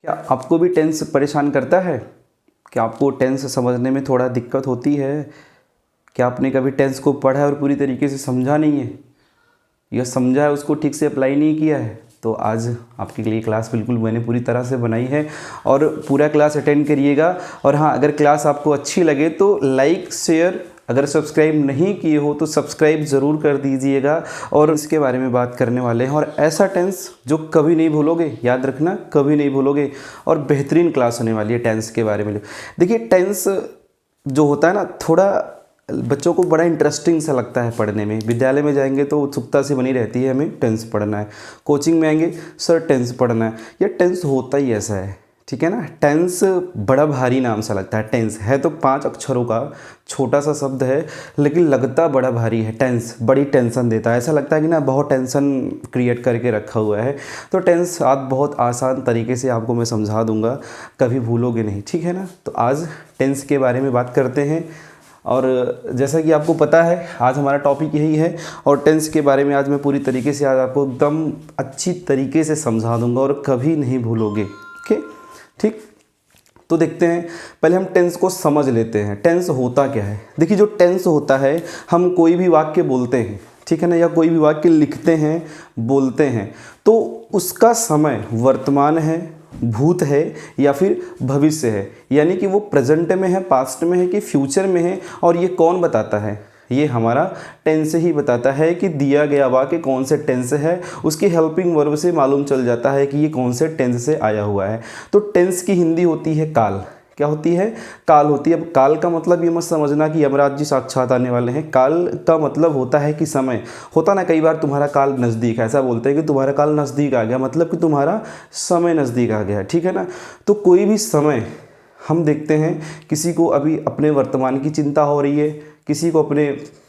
क्या आपको भी टेंस परेशान करता है? क्या आपको टेंस समझने में थोड़ा दिक्कत होती है? क्या आपने कभी टेंस को पढ़ा है और पूरी तरीके से समझा नहीं है, या समझा है उसको ठीक से अप्लाई नहीं किया है? तो आज आपके लिए क्लास बिल्कुल मैंने पूरी तरह से बनाई है और पूरा क्लास अटेंड करिएगा। और हाँ, अगर क्लास आपको अच्छी लगे तो लाइक शेयर, अगर सब्सक्राइब नहीं किए हो तो सब्सक्राइब ज़रूर कर दीजिएगा। और इसके बारे में बात करने वाले हैं, और ऐसा टेंस जो कभी नहीं भूलोगे, याद रखना कभी नहीं भूलोगे। और बेहतरीन क्लास होने वाली है टेंस के बारे में। देखिए, टेंस जो होता है ना, थोड़ा बच्चों को बड़ा इंटरेस्टिंग सा लगता है पढ़ने में। विद्यालय में जाएंगे तो उत्सुकता से बनी रहती है, हमें टेंस पढ़ना है। कोचिंग में आएंगे, सर टेंस पढ़ना है। यह टेंस होता ही ऐसा है, ठीक है ना। टेंस बड़ा भारी नाम सा लगता है। टेंस है तो 5 अक्षरों का छोटा सा शब्द है, लेकिन लगता बड़ा भारी है। टेंस बड़ी टेंशन देता है, ऐसा लगता है कि ना बहुत टेंशन क्रिएट करके रखा हुआ है। तो टेंस आज बहुत आसान तरीके से आपको मैं समझा दूंगा, कभी भूलोगे नहीं, ठीक है ना। तो आज टेंस के बारे में बात करते हैं। और जैसा कि आपको पता है, आज हमारा टॉपिक यही है और टेंस के बारे में आज मैं पूरी तरीके से आज आपको एकदम अच्छी तरीके से समझा दूंगा और कभी नहीं भूलोगे। ओके, ठीक। तो देखते हैं, पहले हम टेंस को समझ लेते हैं। टेंस होता क्या है? देखिए, जो टेंस होता है, हम कोई भी वाक्य बोलते हैं, ठीक है ना, या कोई भी वाक्य लिखते हैं, बोलते हैं, तो उसका समय वर्तमान है, भूत है या फिर भविष्य है। यानी कि वो प्रेजेंट में है, पास्ट में है कि फ्यूचर में है। और ये कौन बताता है? ये हमारा टेंस ही बताता है कि दिया गया वाक्य कौन से टेंस है। उसकी हेल्पिंग वर्ब से मालूम चल जाता है कि ये कौन से टेंस से आया हुआ है। तो टेंस की हिंदी होती है काल। क्या होती है? काल होती है। अब काल का मतलब ये मत समझना कि यमराज जी साक्षात आने वाले हैं। काल का मतलब होता है कि समय। होता ना कई बार तुम्हारा काल नज़दीक है, ऐसा बोलते हैं कि तुम्हारा काल नज़दीक आ गया, मतलब कि तुम्हारा समय नज़दीक आ गया, ठीक है ना। तो कोई भी समय हम देखते हैं, किसी को अभी अपने वर्तमान की चिंता हो रही है, किसी को अपने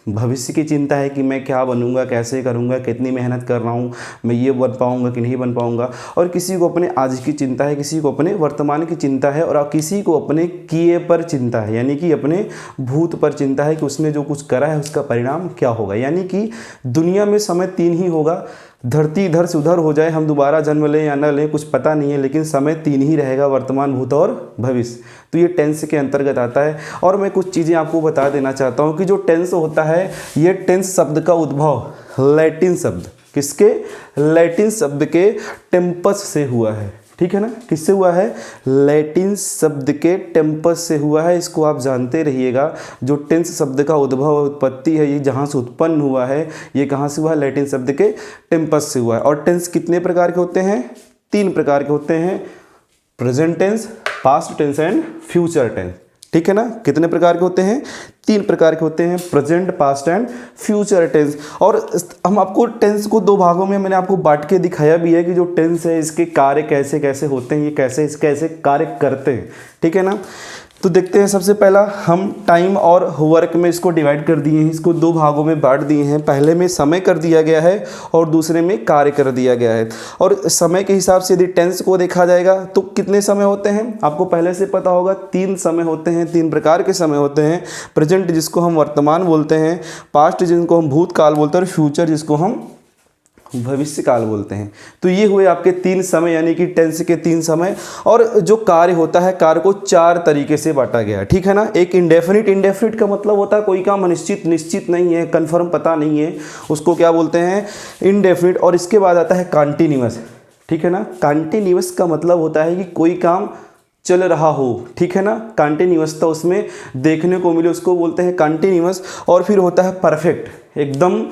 भविष्य की चिंता है कि मैं क्या बनूंगा, कैसे करूंगा, कितनी मेहनत कर रहा हूँ, मैं ये बन पाऊंगा कि नहीं बन पाऊंगा। और किसी को अपने आज की चिंता है, किसी को अपने वर्तमान की चिंता है, और किसी को अपने किए पर चिंता है, यानी कि अपने भूत पर चिंता है कि उसने जो कुछ करा है उसका परिणाम क्या होगा। यानी कि दुनिया में समय 3 ही होगा। धरती इधर से उधर हो जाए, हम दोबारा जन्म लें या न लें, कुछ पता नहीं है, लेकिन समय 3 ही रहेगा, वर्तमान, भूत और भविष्य। तो ये टेंस के अंतर्गत आता है। और मैं कुछ चीज़ें आपको बता देना चाहता हूँ कि जो टेंस होता है, ये टेंस शब्द का उद्भव लैटिन शब्द, किसके? लैटिन शब्द के टेम्पस से हुआ है, ठीक है ना। किससे हुआ है? लैटिन शब्द के टेम्पस से हुआ है। इसको आप जानते रहिएगा। जो टेंस शब्द का उद्भव, उत्पत्ति है, ये जहाँ से उत्पन्न हुआ है, ये कहाँ से हुआ है? लैटिन शब्द के टेम्पस से हुआ है। और टेंस कितने प्रकार के होते हैं? 3 प्रकार के होते हैं, present tense, past tense and future tense, ठीक है ना। कितने प्रकार के होते हैं? 3 प्रकार के होते हैं, present, past and future tense. और हम आपको टेंस को 2 भागों में मैंने आपको बांट के दिखाया भी है कि जो टेंस है इसके कार्य कैसे कैसे होते हैं, ये कैसे कैसे कार्य करते हैं, ठीक है ना। तो देखते हैं, सबसे पहला हम टाइम और वर्क में इसको डिवाइड कर दिए हैं, इसको 2 भागों में बांट दिए हैं। पहले में समय कर दिया गया है और दूसरे में कार्य कर दिया गया है। और समय के हिसाब से यदि टेंस को देखा जाएगा तो कितने समय होते हैं? आपको पहले से पता होगा, 3 समय होते हैं, 3 प्रकार के समय होते हैं। प्रेजेंट, जिसको हम वर्तमान बोलते हैं, पास्ट जिसको हम भूतकाल बोलते हैं, और फ्यूचर जिसको हम भविष्य काल बोलते हैं। तो ये हुए आपके 3 समय, यानी कि टेंस के 3 समय। और जो कार्य होता है, कार्य को 4 तरीके से बांटा गया है, ठीक है ना। एक इंडेफिनिट। इंडेफिनिट का मतलब होता है कोई काम अनिश्चित, निश्चित नहीं है, कंफर्म पता नहीं है, उसको क्या बोलते हैं? इंडेफिनिट। और इसके बाद आता है कॉन्टिन्यूअस, ठीक है ना। कॉन्टिन्यूअस का मतलब होता है कि कोई काम चल रहा हो, ठीक है ना। कॉन्टिन्यूअसता उसमें देखने को मिले, उसको बोलते हैं कॉन्टिन्यूअस। और फिर होता है परफेक्ट, एकदम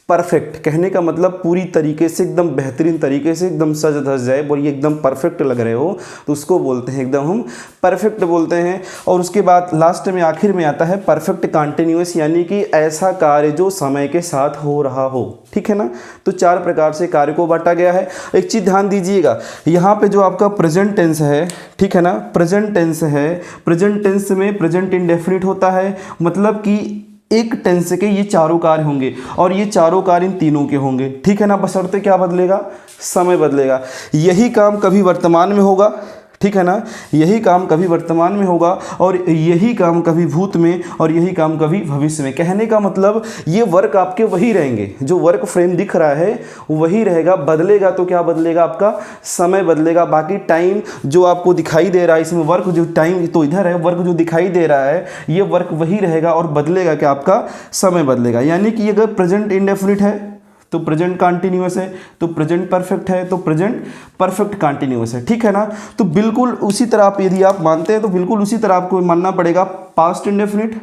परफेक्ट। कहने का मतलब पूरी तरीके से, एकदम बेहतरीन तरीके से, एकदम सज धज जाए, बोलिए एकदम परफेक्ट लग रहे हो, तो उसको बोलते हैं एकदम हम परफेक्ट बोलते हैं। और उसके बाद लास्ट में, आखिर में आता है परफेक्ट कॉन्टिन्यूअस, यानी कि ऐसा कार्य जो समय के साथ हो रहा हो, ठीक है ना। तो 4 प्रकार से कार्य को बांटा गया है। एक चीज़ ध्यान दीजिएगा, यहाँ पे जो आपका प्रेजेंट टेंस है, ठीक है ना, प्रेजेंट टेंस है, प्रेजेंट टेंस में प्रेजेंट इंडेफिनिट होता है, मतलब कि एक टेंस के ये 4 कार्य होंगे और ये 4 कार्य इन तीनों के होंगे, ठीक है ना। बशर्ते क्या बदलेगा? समय बदलेगा। यही काम कभी वर्तमान में होगा, ठीक है ना। यही काम कभी वर्तमान में होगा और यही काम कभी भूत में और यही काम कभी भविष्य में। कहने का मतलब ये वर्क आपके वही रहेंगे, जो वर्क फ्रेम दिख रहा है वही रहेगा। बदलेगा तो क्या बदलेगा, आपका समय बदलेगा। बाकी टाइम जो आपको दिखाई दे रहा है इसमें वर्क, जो टाइम तो इधर है, वर्क जो दिखाई दे रहा है ये वर्क वही रहेगा और बदलेगा क्या, आपका समय बदलेगा। यानी कि अगर प्रेजेंट इंडेफिनिट है तो प्रेजेंट कंटिन्यूअस है, तो प्रेजेंट परफेक्ट है तो प्रेजेंट परफेक्ट कंटिन्यूअस है, ठीक है ना। तो बिल्कुल उसी तरह आप यदि आप मानते हैं तो बिल्कुल उसी तरह आपको मानना पड़ेगा past indefinite,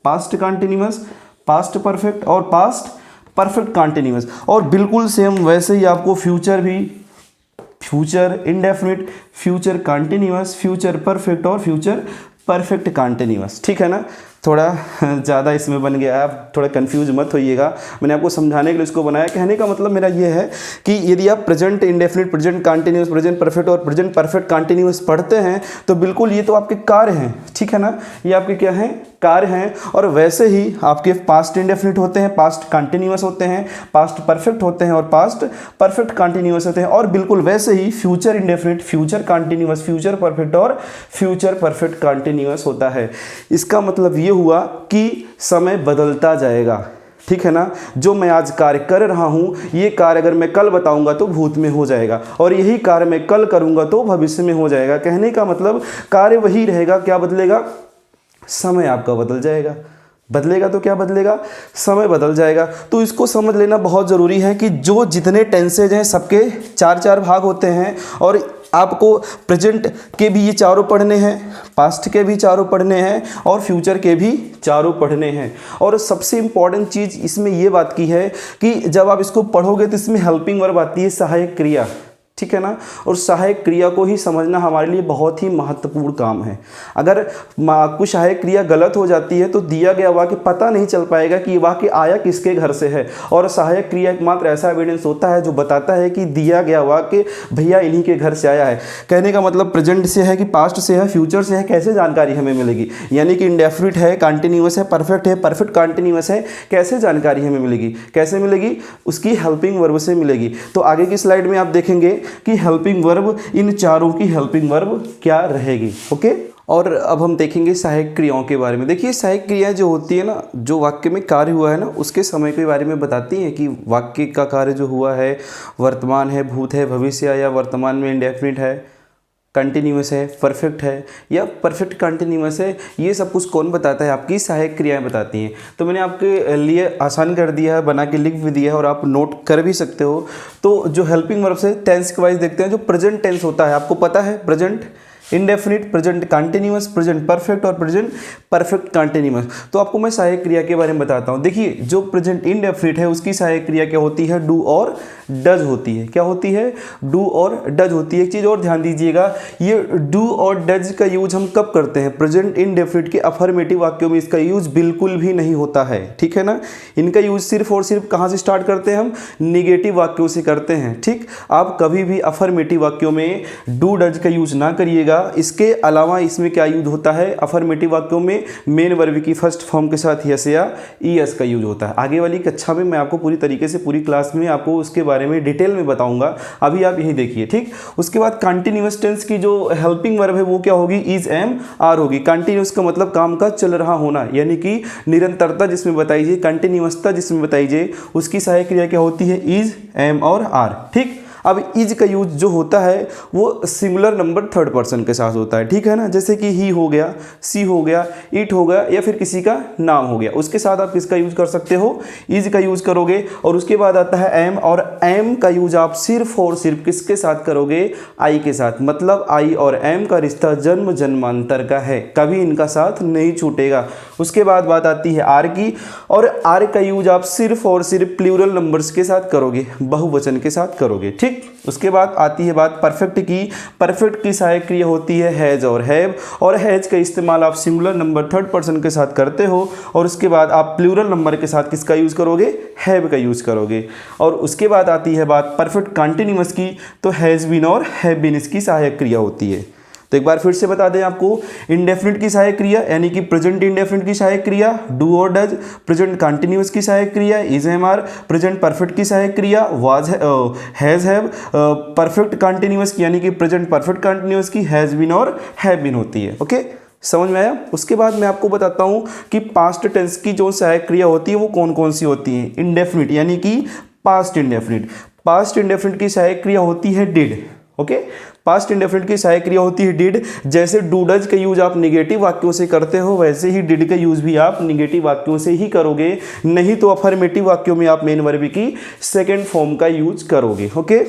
past continuous, past perfect और पास्ट परफेक्ट कंटिन्यूअस। और बिल्कुल सेम वैसे ही आपको फ्यूचर भी, future indefinite, future continuous, future perfect और फ्यूचर परफेक्ट कंटिन्यूअस, ठीक है ना। थोड़ा ज़्यादा इसमें बन गया है, आप थोड़ा कंफ्यूज मत होइएगा, मैंने आपको समझाने के लिए इसको बनाया। कहने का मतलब मेरा ये है कि यदि आप present indefinite, present continuous, present perfect और प्रेजेंट परफेक्ट कंटिन्यूअस पढ़ते हैं तो बिल्कुल ये तो आपके कार्य हैं, ठीक है ना, ये आपके क्या हैं, कार्य हैं। और वैसे ही आपके पास्ट इंडेफिनिट होते हैं, पास्ट कंटिन्यूअस होते हैं, पास्ट परफेक्ट होते हैं और पास्ट परफेक्ट कंटिन्यूअस होते हैं। और बिल्कुल वैसे ही future indefinite, future continuous, future perfect और फ्यूचर परफेक्ट कंटिन्यूअस होता है। इसका मतलब ये हुआ कि समय बदलता जाएगा, ठीक है ना। जो मैं आज कार्य कर रहा हूँ ये कार्य अगर मैं कल बताऊंगा तो भूत में हो जाएगा और यही कार्य मैं कल करूंगा तो भविष्य में हो जाएगा। कहने का मतलब कार्य वही रहेगा, क्या बदलेगा, समय आपका बदल जाएगा। बदलेगा तो क्या बदलेगा, समय बदल जाएगा। तो इसको समझ लेना बहुत ज़रूरी है कि जो जितने टेंसेज हैं सबके चार चार भाग होते हैं और आपको प्रेजेंट के भी ये चारों पढ़ने हैं, पास्ट के भी चारों पढ़ने हैं और फ्यूचर के भी चारों पढ़ने हैं। और सबसे इम्पॉर्टेंट चीज़ इसमें ये बात की है कि जब आप इसको पढ़ोगे तो इसमें हेल्पिंग वर्ब आती है, सहायक क्रिया, ठीक है ना। और सहायक क्रिया को ही समझना हमारे लिए बहुत ही महत्वपूर्ण काम है। अगर कुछ सहायक क्रिया गलत हो जाती है तो दिया गया वाक्य पता नहीं चल पाएगा कि ये वाक्य आया किसके घर से है। और सहायक क्रिया एकमात्र ऐसा एविडेंस होता है जो बताता है कि दिया गया वाक्य भैया इन्हीं के घर से आया है। कहने का मतलब प्रेजेंट से है कि पास्ट से है, फ्यूचर से है, कैसे जानकारी हमें मिलेगी। यानी कि इंडेफिनिट है, कंटिन्यूअस है, परफेक्ट कंटिन्यूअस है, कैसे जानकारी हमें मिलेगी, कैसे मिलेगी, उसकी हेल्पिंग वर्ब से मिलेगी। तो आगे की स्लाइड में आप देखेंगे कि हेल्पिंग वर्ब, इन चारों की हेल्पिंग वर्ब क्या रहेगी, ओके। और अब हम देखेंगे सहायक क्रियाओं के बारे में। देखिए सहायक क्रियाएं जो होती है ना, जो वाक्य में कार्य हुआ है ना उसके समय के बारे में बताती हैं कि वाक्य का कार्य जो हुआ है वर्तमान है, भूत है, भविष्य है, या वर्तमान में इंडेफिनिट है, कंटिन्यूअस है, परफेक्ट है या परफेक्ट कंटिन्यूअस है। ये सब कुछ कौन बताता है, आपकी सहायक क्रियाएं बताती हैं। तो मैंने आपके लिए आसान कर दिया है, बना के लिख भी दिया है और आप नोट कर भी सकते हो। तो जो हेल्पिंग वर्ब से टेंस के वाइज देखते हैं, जो प्रेजेंट टेंस होता है आपको पता है, present indefinite, present continuous, present perfect और प्रेजेंट परफेक्ट कंटिन्यूअस। तो आपको मैं सहायक क्रिया के बारे में बताता हूँ। देखिए जो प्रेजेंट इंडेफिनिट है उसकी सहायक क्रिया क्या होती है, डू और डज होती है। क्या होती है, डू और डज होती है। एक चीज़ और ध्यान दीजिएगा, ये डू और डज का यूज हम कब करते हैं, प्रेजेंट इंडेफिनिट के अफर्मेटिव वाक्यों में इसका यूज बिल्कुल भी नहीं होता है, ठीक है ना। इनका यूज सिर्फ और सिर्फ कहाँ से स्टार्ट करते हैं, हम निगेटिव वाक्यों से करते हैं, ठीक। आप कभी भी अफर्मेटिव वाक्यों में डू डज का यूज ना करिएगा। इसके अलावा इसमें क्या यूज होता है, अफर्मेटिव वाक्यों में मेन वर्ब की फर्स्ट फॉर्म के साथ यस या ईएस का यूज होता है। आगे वाली कक्षा में मैं आपको पूरी तरीके से पूरी क्लास में आपको उसके बारे में डिटेल में बताऊंगा, अभी आप यही देखिए, ठीक। उसके बाद कंटिन्यूअस टेंस की जो हेल्पिंग वर्ब है वो क्या होगी, इज एम आर होगी। कंटिन्यूअस का मतलब काम का चल रहा होना, यानी कि निरंतरता जिसमें बताई जाए, कंटिन्यूअसता जिसमें बताई जाए, उसकी सहायक क्रिया क्या होती है, इज, एम और आर, ठीक। अब इज का यूज जो होता है वो सिंगुलर नंबर थर्ड पर्सन के साथ होता है, ठीक है ना। जैसे कि ही हो गया, सी हो गया, इट हो गया या फिर किसी का नाम हो गया, उसके साथ आप किसका यूज कर सकते हो, इज का यूज करोगे। और उसके बाद आता है एम, और एम का यूज आप सिर्फ और सिर्फ किसके साथ करोगे, आई के साथ। मतलब आई और एम का रिश्ता जन्म जन्मांतर का है, कभी इनका साथ नहीं छूटेगा। उसके बाद बात आती है आर की, और आर का यूज आप सिर्फ और सिर्फ प्लूरल नंबर्स के साथ करोगे, बहुवचन के साथ करोगे, ठीक। उसके बाद आती है बात परफेक्ट की। परफेक्ट की सहायक क्रिया होती है हैज और हैव, और हैज का इस्तेमाल आप सिंगुलर नंबर थर्ड पर्सन के साथ करते हो। और उसके बाद आप प्लूरल नंबर के साथ किसका यूज करोगे, हैव का यूज करोगे। और उसके बाद आती है बात परफेक्ट कंटिन्यूअस की, तो हैज बीन और हैव बीन इसकी सहायक क्रिया होती है। तो एक बार फिर से बता दें आपको, इंडेफिनिट की सहायक क्रिया यानी कि प्रेजेंट इंडेफिनिट की सहायक क्रिया डू और डज, प्रेजेंट कंटिन्यूअस की सहायक क्रिया is am are, present perfect की सहायक क्रिया was has have, perfect continuous की यानी कि प्रेजेंट परफेक्ट कंटिन्यूअस की हैज बीन और हैव बीन होती है। ओके, समझ में आया। उसके बाद मैं आपको बताता हूं कि पास्ट टेंस की जो सहायक क्रिया होती है वो कौन कौन सी होती है। इंडेफिनिट यानी कि पास्ट इंडेफिनिट, पास्ट इंडेफिनिट की सहायक क्रिया होती है डिड। ओके, पास्ट इंडेफिनिट की सहायक क्रिया होती है डिड। जैसे डू डज का यूज आप निगेटिव वाक्यों से करते हो, वैसे ही डिड का यूज भी आप निगेटिव वाक्यों से ही करोगे, नहीं तो अफर्मेटिव वाक्यों में आप मेन वर्ब की सेकंड फॉर्म का यूज करोगे। ओके,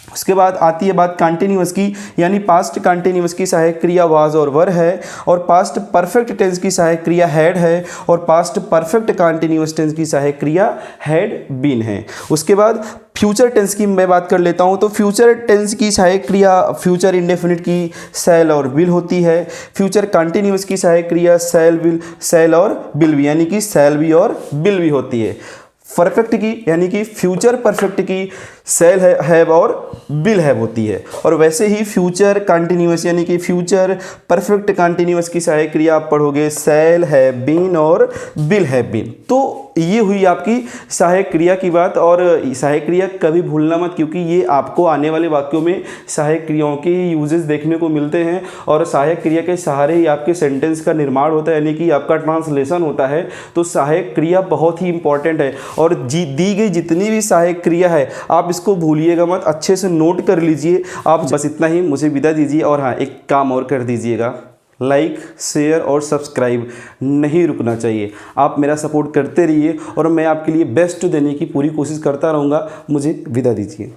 उसके बाद आती है बात कंटिन्यूअस की, यानी पास्ट कंटिन्यूअस की सहायक क्रिया वाज और वर है, और पास्ट परफेक्ट टेंस की सहायक क्रिया हैड है, और पास्ट परफेक्ट कंटिन्यूअस टेंस की सहायक क्रिया हैड बीन है। उसके बाद फ्यूचर टेंस की मैं बात कर लेता हूं, तो फ्यूचर टेंस की सहायक क्रिया फ्यूचर इंडेफिनिट की शैल और विल होती है। फ्यूचर कंटिन्यूअस की सहायक क्रिया शैल और विल भी, यानी कि शैल भी और विल भी होती है। परफेक्ट की यानी कि फ्यूचर परफेक्ट की शैल हैव और विल हैव होती है, और वैसे ही फ्यूचर कंटिन्यूअस यानी कि फ्यूचर परफेक्ट कंटिन्यूअस की सहायक क्रिया आप पढ़ोगे शैल हैव बीन और विल हैव बीन। तो ये हुई आपकी सहायक क्रिया की बात, और सहायक क्रिया कभी भूलना मत, क्योंकि ये आपको आने वाले वाक्यों में सहायक क्रियाओं के यूजेस देखने को मिलते हैं, और सहायक क्रिया के सहारे ही आपके सेंटेंस का निर्माण होता है, यानी कि आपका ट्रांसलेशन होता है। तो सहायक क्रिया बहुत ही इंपॉर्टेंट है, और दी गई जितनी भी सहायक क्रिया है आप इसको भूलिएगा मत, अच्छे से नोट कर लीजिए। आप बस इतना ही मुझे विदा दीजिए, और हाँ एक काम और कर दीजिएगा, लाइक शेयर और सब्सक्राइब नहीं रुकना चाहिए। आप मेरा सपोर्ट करते रहिए, और मैं आपके लिए बेस्ट देने की पूरी कोशिश करता रहूँगा। मुझे विदा दीजिए।